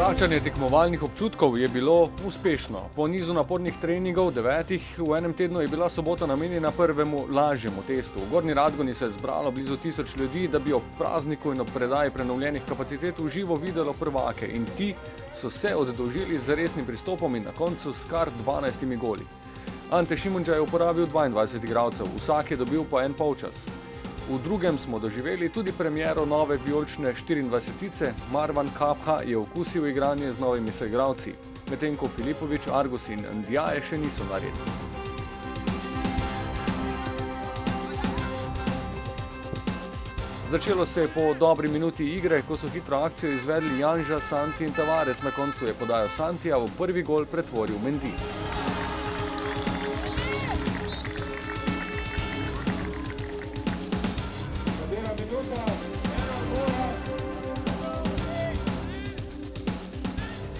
Vračanje tekmovalnih občutkov je bilo uspešno. Po nizu napornih treningov, 9 v enem tednu, je bila sobota namenjena prvemu lažjemu testu. V Gornji Radgoni se je zbralo blizu 1000 ljudi, da bi ob prazniku in ob predaji prenovljenih kapacitet v živo videlo prvake. In ti so se oddolžili z resnim pristopom in na koncu s kar 12 goli. Ante Šimundža je uporabil 22 igralcev, vsak je dobil po en polčas. V drugem smo doživeli tudi premiero nove vijolične 24-tice. Marwan Kapha je okusil igranje z novimi soigralci, medtem ko Filipović, Argus in Ndiaye še niso na redu. Začelo se je po dobri minuti igre, ko so hitro akcijo izvedli Janža, Santi in Tavares. Na koncu je podajo Santija v prvi gol pretvoril Mendy.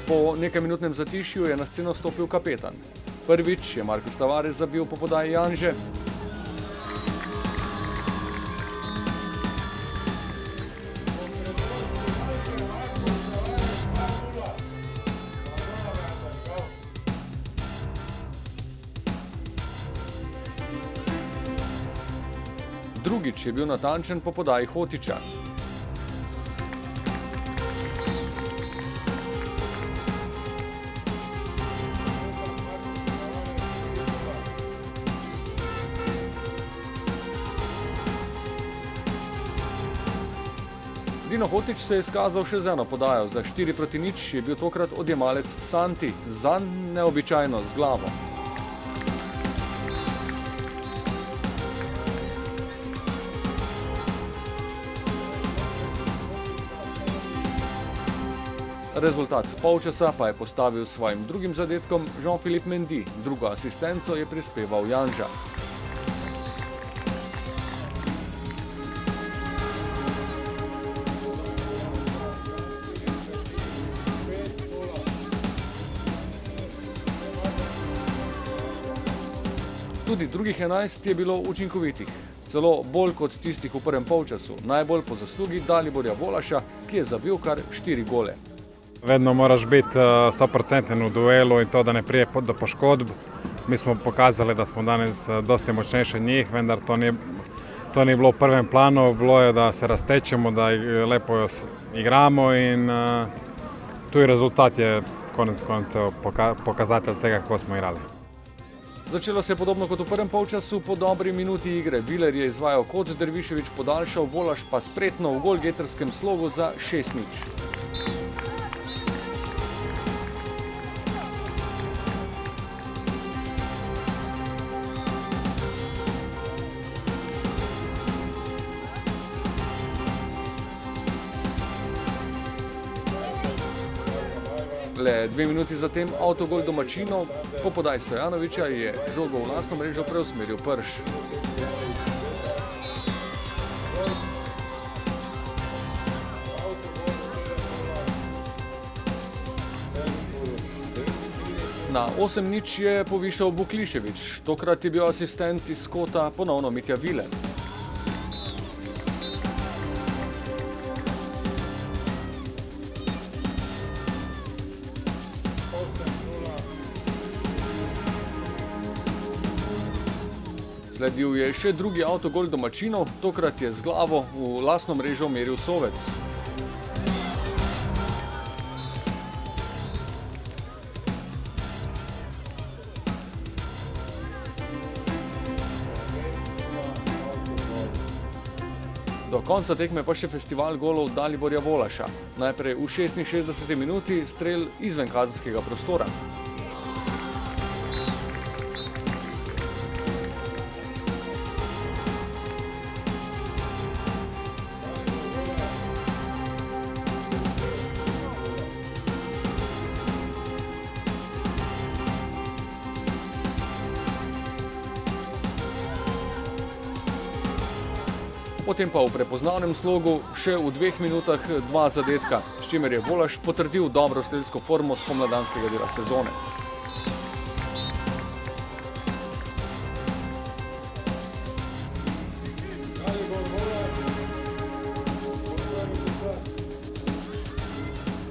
Po nekajminutnem zatišju je na sceno stopil kapetan. Prvič je Markus Tavares zabil po podaji Janže. Drugič je bil natančen po podaji Hotića. Dino Hotić se je izkazal še z eno podajo. Za 4-0 je bil tokrat odjemalec Santi, zanj neobičajno z glavo. Rezultat polčasa pa je postavil s svojim drugim zadetkom Jean-Philippe Mendy, drugo asistenco je prispeval Janža. Tudi drugih 11 je bilo učinkovitih, celo bolj kot tistih v prvem polčasu, najbolj po zaslugi Daliborja Volaša, ki je zabil kar 4 gole. Vedno moraš biti 100% v duelu in to, da ne prije do poškodb. Mi smo pokazali, da smo danes dosti močnejši od njih, vendar to ni bilo v prvem planu, bilo je, da se raztečemo, da lepo igramo in tuj rezultat je konec koncev pokazatelj tega, kako smo igrali. Začelo se je podobno kot v prvem polčasu, po dobri minuti igre. Viler je izvajal kot, Dervišević podaljšal, Volaš pa spretno v golgeterskem slogu za 6-0. Le 2 minuti zatem avtogol domačinov, po podaji Stojanovića je žogo v lastno mrežo preusmeril Prš. Na 8-0 je povišal Vuklišević, tokrat je bil asistent iz kota ponovno Mitja Vilen. Sledil je še drugi avtogol domačinov, tokrat je z glavo v lastno mrežo meril Sovec. Do konca tekme pa še festival golov Daliborja Volaša. Najprej v 66. minuti strel izven kazenskega prostora. Potem pa v prepoznavnem slogu še v 2 minutah 2 zadetka, s čimer je Volaš potrdil dobro strelsko formo spomladanskega dela sezone.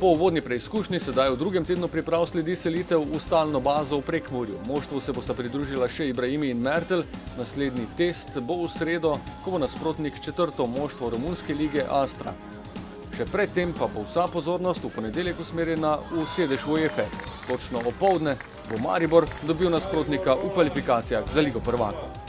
Po uvodni preizkušnji sedaj v drugem tednu priprav sledi selitev v stalno bazo v Prekmurju. Moštvu se bosta pridružila še Ibrahimi in Mertel. Naslednji test bo v sredo, ko bo nasprotnik četrto moštvo romunske lige Astra. Še predtem pa bo vsa pozornost v ponedeljek usmerjena v sedež UEFA. Točno opoldne bo Maribor dobil nasprotnika v kvalifikacijah za Ligo prvakov.